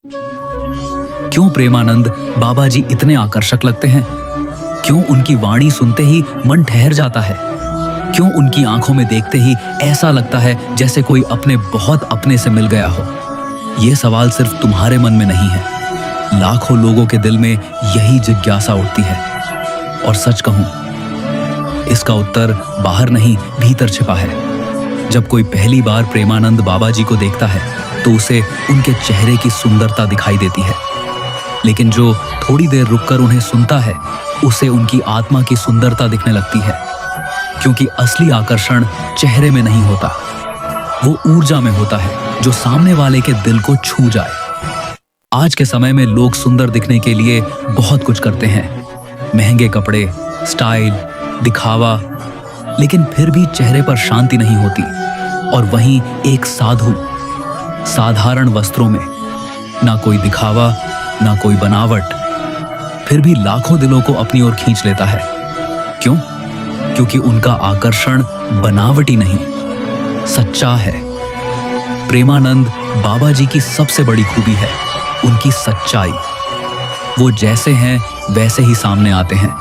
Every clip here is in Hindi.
क्यों प्रेमानंद बाबा जी इतने आकर्षक लगते हैं? क्यों उनकी वाणी सुनते ही मन ठहर जाता है? क्यों उनकी आंखों में देखते ही ऐसा लगता है जैसे कोई बहुत अपने से मिल गया हो? ये सवाल सिर्फ तुम्हारे मन में नहीं है, लाखों लोगों के दिल में यही जिज्ञासा उठती है। और सच कहूं, इसका उत्तर बाहर नहीं भीतर छिपा है। जब कोई पहली बार प्रेमानंद बाबा जी को देखता है तो उसे उनके चेहरे की सुंदरता दिखाई देती है, लेकिन जो थोड़ी देर रुककर उन्हें सुनता है उसे उनकी आत्मा की सुंदरता दिखने लगती है। क्योंकि असली आकर्षण चेहरे में नहीं होता, वो ऊर्जा में होता है जो सामने वाले के दिल को छू जाए। आज के समय में लोग सुंदर दिखने के लिए बहुत कुछ करते हैं, महंगे कपड़े, स्टाइल, दिखावा, लेकिन फिर भी चेहरे पर शांति नहीं होती। और वहीं एक साधु साधारण वस्त्रों में, ना कोई दिखावा, ना कोई बनावट, फिर भी लाखों दिलों को अपनी ओर खींच लेता है। क्यों? क्योंकि उनका आकर्षण बनावटी नहीं, सच्चा है। प्रेमानंद बाबा जी की सबसे बड़ी खूबी है उनकी सच्चाई। वो जैसे हैं वैसे ही सामने आते हैं,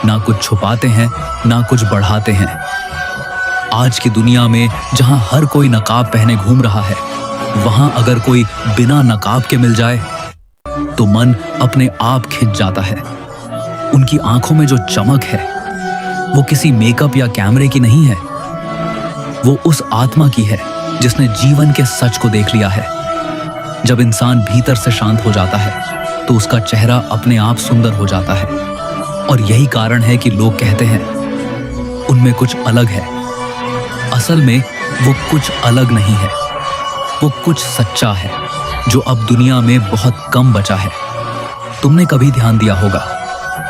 ना कुछ छुपाते हैं, ना कुछ बढ़ाते हैं। आज की दुनिया में जहां हर कोई नकाब पहने घूम रहा है, वहां अगर कोई बिना नकाब के मिल जाए तो मन अपने आप खिंच जाता है। उनकी आंखों में जो चमक है वो किसी मेकअप या कैमरे की नहीं है, वो उस आत्मा की है जिसने जीवन के सच को देख लिया है। जब इंसान भीतर से शांत हो जाता है तो उसका चेहरा अपने आप सुंदर हो जाता है। और यही कारण है कि लोग कहते हैं उनमें कुछ अलग है। असल में वो कुछ अलग नहीं है, वो कुछ सच्चा है जो अब दुनिया में बहुत कम बचा है। तुमने कभी ध्यान दिया होगा,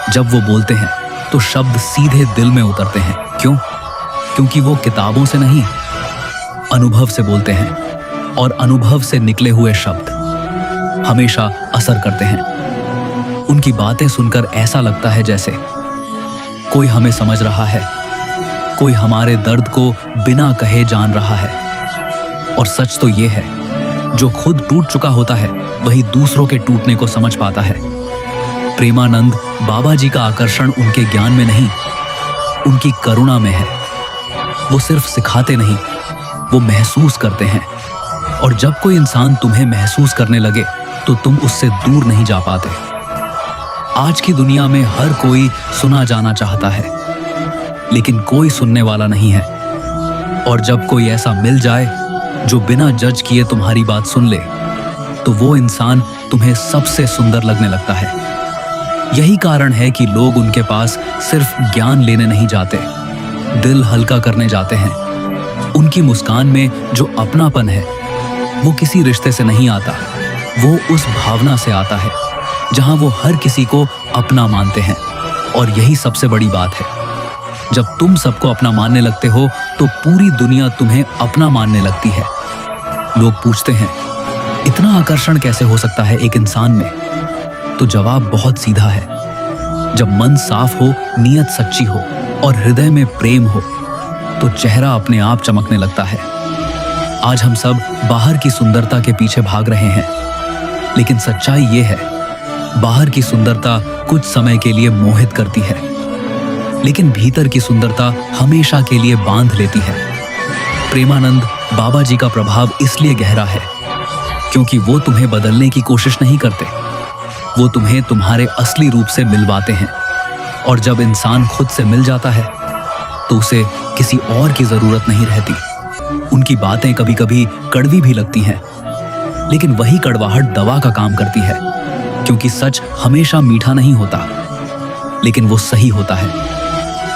जब वो बोलते हैं तो शब्द सीधे दिल में उतरते हैं। क्यों? क्योंकि वो किताबों से नहीं, अनुभव से बोलते हैं। और अनुभव से निकले हुए शब्द हमेशा असर करते हैं। उनकी बातें सुनकर ऐसा लगता है जैसे कोई हमें समझ रहा है, कोई हमारे दर्द को बिना कहे जान रहा है। और सच तो ये है, जो खुद टूट चुका होता है वही दूसरों के टूटने को समझ पाता है। प्रेमानंद बाबा जी का आकर्षण उनके ज्ञान में नहीं, उनकी करुणा में है। वो सिर्फ सिखाते नहीं, वो महसूस करते हैं। और जब कोई इंसान तुम्हें महसूस करने लगे तो तुम उससे दूर नहीं जा पाते। आज की दुनिया में हर कोई सुना जाना चाहता है, लेकिन कोई सुनने वाला नहीं है। और जब कोई ऐसा मिल जाए जो बिना जज किए तुम्हारी बात सुन ले, तो वो इंसान तुम्हें सबसे सुंदर लगने लगता है। यही कारण है कि लोग उनके पास सिर्फ ज्ञान लेने नहीं जाते, दिल हल्का करने जाते हैं। उनकी मुस्कान में जो अपनापन है वो किसी रिश्ते से नहीं आता, वो उस भावना से आता है जहां वो हर किसी को अपना मानते हैं। और यही सबसे बड़ी बात है, जब तुम सबको अपना मानने लगते हो तो पूरी दुनिया तुम्हें अपना मानने लगती है। लोग पूछते हैं इतना आकर्षण कैसे हो सकता है एक इंसान में? तो जवाब बहुत सीधा है। जब मन साफ हो, नीयत सच्ची हो और हृदय में प्रेम हो तो चेहरा अपने आप चमकने लगता है। आज हम सब बाहर की सुंदरता के पीछे भाग रहे हैं, लेकिन सच्चाई ये है, बाहर की सुंदरता कुछ समय के लिए मोहित करती है, लेकिन भीतर की सुंदरता हमेशा के लिए बांध लेती है। प्रेमानंद बाबा जी का प्रभाव इसलिए गहरा है क्योंकि वो तुम्हें बदलने की कोशिश नहीं करते, वो तुम्हें तुम्हारे असली रूप से मिलवाते हैं। और जब इंसान खुद से मिल जाता है तो उसे किसी और की जरूरत नहीं रहती। उनकी बातें कभी कभी कड़वी भी लगती हैं, लेकिन वही कड़वाहट दवा का काम करती है। क्योंकि सच हमेशा मीठा नहीं होता, लेकिन वो सही होता है।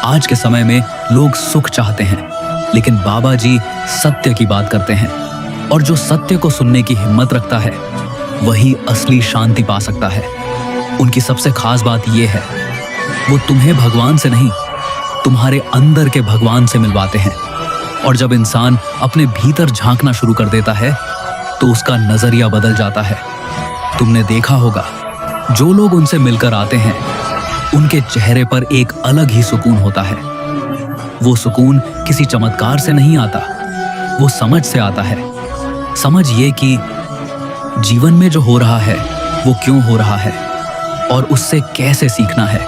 आज के समय में लोग सुख चाहते हैं, लेकिन बाबा जी सत्य की बात करते हैं। और जो सत्य को सुनने की हिम्मत रखता है वही असली शांति पा सकता है। उनकी सबसे खास बात यह है, वो तुम्हें भगवान से नहीं, तुम्हारे अंदर के भगवान से मिलवाते हैं। और जब इंसान अपने भीतर झांकना शुरू कर देता है तो उसका नजरिया बदल जाता है। तुमने देखा होगा, जो लोग उनसे मिलकर आते हैं उनके चेहरे पर एक अलग ही सुकून होता है। वो सुकून किसी चमत्कार से नहीं आता, वो समझ से आता है। समझ ये कि जीवन में जो हो रहा है वो क्यों हो रहा है और उससे कैसे सीखना है।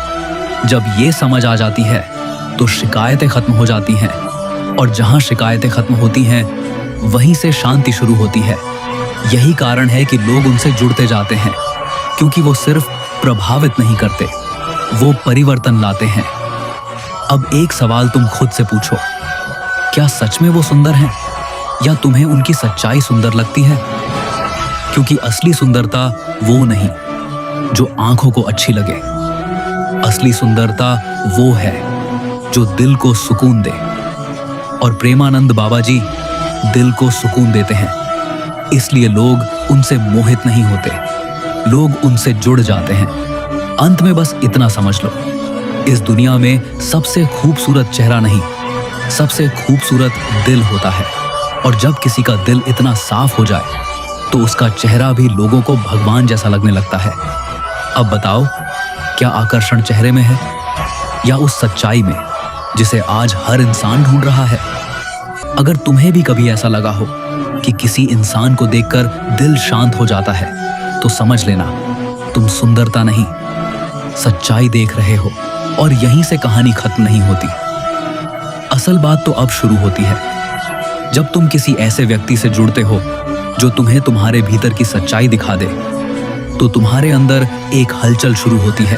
जब ये समझ आ जाती है तो शिकायतें खत्म हो जाती हैं, और जहां शिकायतें खत्म होती हैं वहीं से शांति शुरू होती है। यही कारण है कि लोग उनसे जुड़ते जाते हैं, क्योंकि वो सिर्फ प्रभावित नहीं करते, वो परिवर्तन लाते हैं। अब एक सवाल तुम खुद से पूछो, क्या सच में वो सुंदर हैं या तुम्हें उनकी सच्चाई सुंदर लगती है? क्योंकि असली सुंदरता वो नहीं जो आंखों को अच्छी लगे, असली सुंदरता वो है जो दिल को सुकून दे। और प्रेमानंद बाबा जी दिल को सुकून देते हैं, इसलिए लोग उनसे मोहित नहीं होते, लोग उनसे जुड़ जाते हैं। अंत में बस इतना समझ लो, इस दुनिया में सबसे खूबसूरत चेहरा नहीं, सबसे खूबसूरत दिल होता है। और जब किसी का दिल इतना साफ हो जाए तो उसका चेहरा भी लोगों को भगवान जैसा लगने लगता है। अब बताओ, क्या आकर्षण चेहरे में है या उस सच्चाई में जिसे आज हर इंसान ढूंढ रहा है? अगर तुम्हें भी कभी ऐसा लगा हो कि किसी इंसान को देखकर दिल शांत हो जाता है, तो समझ लेना तुम सुंदरता नहीं, सच्चाई देख रहे हो। और यहीं से कहानी खत्म नहीं होती। असल बात तो अब शुरू होती है, जब तुम किसी ऐसे व्यक्ति से जुड़ते हो जो तुम्हें तुम्हारे भीतर की सच्चाई दिखा दे, तो तुम्हारे अंदर एक हलचल शुरू होती है।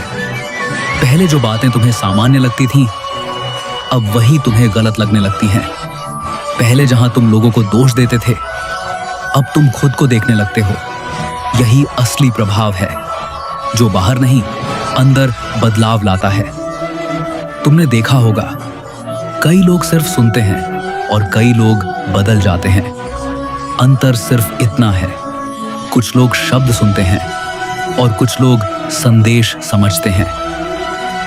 पहले जो बातें तुम्हें सामान्य लगती थीं, अब वही तुम्हें गलत लगने लगती हैं। पहले जहां तुम लोगों को दोष देते थे, अब तुम खुद को देखने लगते हो। यही असली प्रभाव है, जो बाहर नहीं अंदर बदलाव लाता है। तुमने देखा होगा, कई लोग सिर्फ सुनते हैं और कई लोग बदल जाते हैं। अंतर सिर्फ इतना है, कुछ लोग शब्द सुनते हैं और कुछ लोग संदेश समझते हैं।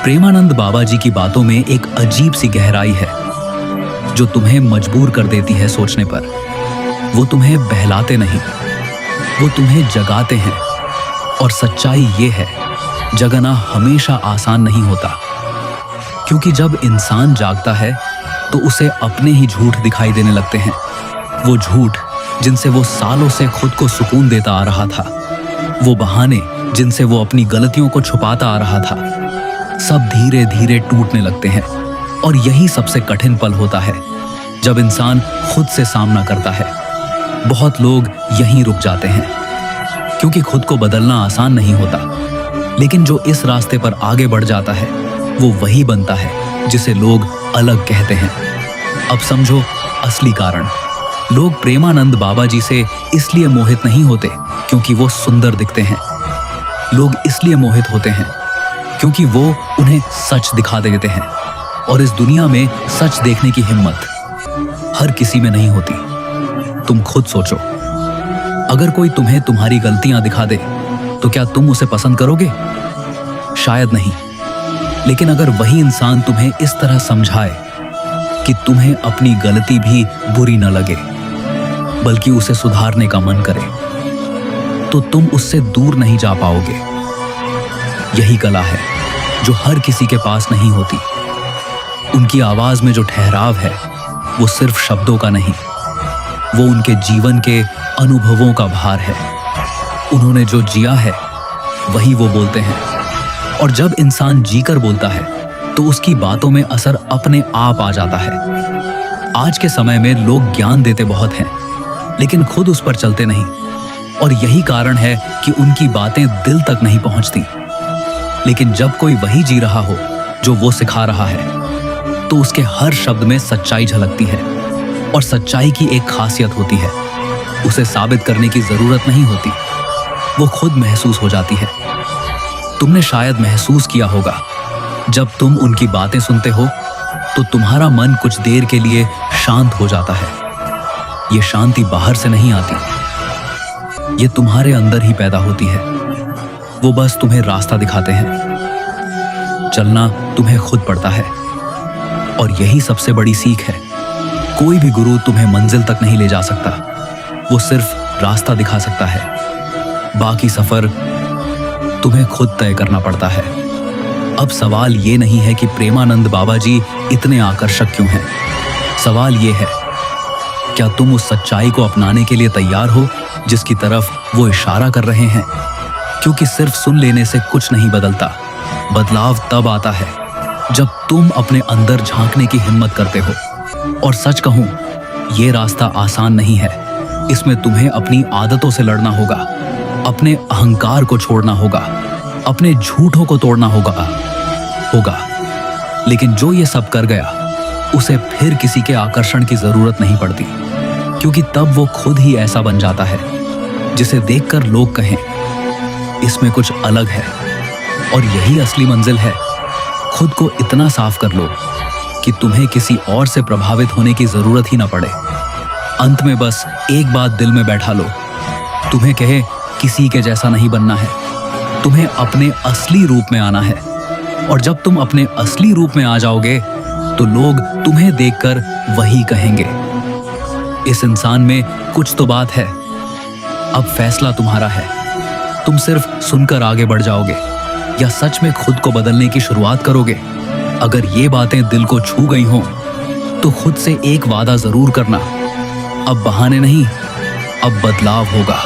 प्रेमानंद बाबा जी की बातों में एक अजीब सी गहराई है, जो तुम्हें मजबूर कर देती है सोचने पर। वो तुम्हें बहलाते नहीं, वो तुम्हें जगाते हैं। और सच्चाई ये है, जगना हमेशा आसान नहीं होता, क्योंकि जब इंसान जागता है तो उसे अपने ही झूठ दिखाई देने लगते हैं। वो झूठ जिनसे वो सालों से खुद को सुकून देता आ रहा था, वो बहाने जिनसे वो अपनी गलतियों को छुपाता आ रहा था, सब धीरे धीरे टूटने लगते हैं। और यही सबसे कठिन पल होता है, जब इंसान खुद से सामना करता है। बहुत लोग यहीं रुक जाते हैं, क्योंकि खुद को बदलना आसान नहीं होता। लेकिन जो इस रास्ते पर आगे बढ़ जाता है, वो वही बनता है जिसे लोग अलग कहते हैं। अब समझो असली कारण। लोग प्रेमानंद बाबा जी से इसलिए मोहित नहीं होते क्योंकि वो सुंदर दिखते हैं। लोग इसलिए मोहित होते हैं क्योंकि वो उन्हें सच दिखा देते हैं। और इस दुनिया में सच देखने की हिम्मत हर किसी में नहीं होती। तुम खुद सोचो, अगर कोई तुम्हें तुम्हारी गलतियां दिखा दे तो क्या तुम उसे पसंद करोगे? शायद नहीं। लेकिन अगर वही इंसान तुम्हें इस तरह समझाए कि तुम्हें अपनी गलती भी बुरी न लगे, बल्कि उसे सुधारने का मन करे, तो तुम उससे दूर नहीं जा पाओगे। यही कला है जो हर किसी के पास नहीं होती। उनकी आवाज में जो ठहराव है, वो सिर्फ शब्दों का नहीं, वो उनके जीवन के अनुभवों का भार है। उन्होंने जो जिया है वही वो बोलते हैं। और जब इंसान जीकर बोलता है तो उसकी बातों में असर अपने आप आ जाता है। आज के समय में लोग ज्ञान देते बहुत हैं, लेकिन खुद उस पर चलते नहीं। और यही कारण है कि उनकी बातें दिल तक नहीं पहुंचती। लेकिन जब कोई वही जी रहा हो जो वो सिखा रहा है, तो उसके हर शब्द में सच्चाई झलकती है। और सच्चाई की एक खासियत होती है, उसे साबित करने की जरूरत नहीं होती, वो खुद महसूस हो जाती है। तुमने शायद महसूस किया होगा, जब तुम उनकी बातें सुनते हो तो तुम्हारा मन कुछ देर के लिए शांत हो जाता है। ये शांति बाहर से नहीं आती, ये तुम्हारे अंदर ही पैदा होती है। वो बस तुम्हें रास्ता दिखाते हैं। चलना तुम्हें खुद पड़ता है। और यही सबसे बड़ी सीख है। कोई भी गुरु तुम्हें मंजिल तक नहीं ले जा सकता, वो सिर्फ रास्ता दिखा सकता है। बाकी सफर तुम्हें खुद तय करना पड़ता है। अब सवाल ये नहीं है कि प्रेमानंद बाबा जी इतने आकर्षक क्यों हैं। सवाल ये है, क्या तुम उस सच्चाई को अपनाने के लिए तैयार हो जिसकी तरफ वो इशारा कर रहे हैं? क्योंकि सिर्फ सुन लेने से कुछ नहीं बदलता। बदलाव तब आता है जब तुम अपने अंदर झांकने की हिम्मत करते हो। और सच कहूं, ये रास्ता आसान नहीं है। इसमें तुम्हें अपनी आदतों से लड़ना होगा, अपने अहंकार को छोड़ना होगा, अपने झूठों को तोड़ना होगा। लेकिन जो ये सब कर गया, उसे फिर किसी के आकर्षण की जरूरत नहीं पड़ती, क्योंकि तब वो खुद ही ऐसा बन जाता है जिसे देखकर लोग कहें, इसमें कुछ अलग है। और यही असली मंजिल है। खुद को इतना साफ कर लो कि तुम्हें किसी और से प्रभावित होने की जरूरत ही ना पड़े। अंत में बस एक बात दिल में बैठा लो, तुम्हें कहे किसी के जैसा नहीं बनना है, तुम्हें अपने असली रूप में आना है। और जब तुम अपने असली रूप में आ जाओगे तो लोग तुम्हें देखकर वही कहेंगे, इस इंसान में कुछ तो बात है। अब फैसला तुम्हारा है। तुम सिर्फ सुनकर आगे बढ़ जाओगे या सच में खुद को बदलने की शुरुआत करोगे। अगर ये बातें दिल को छू गई हों तो खुद से एक वादा जरूर करना, अब बहाने नहीं, अब बदलाव होगा।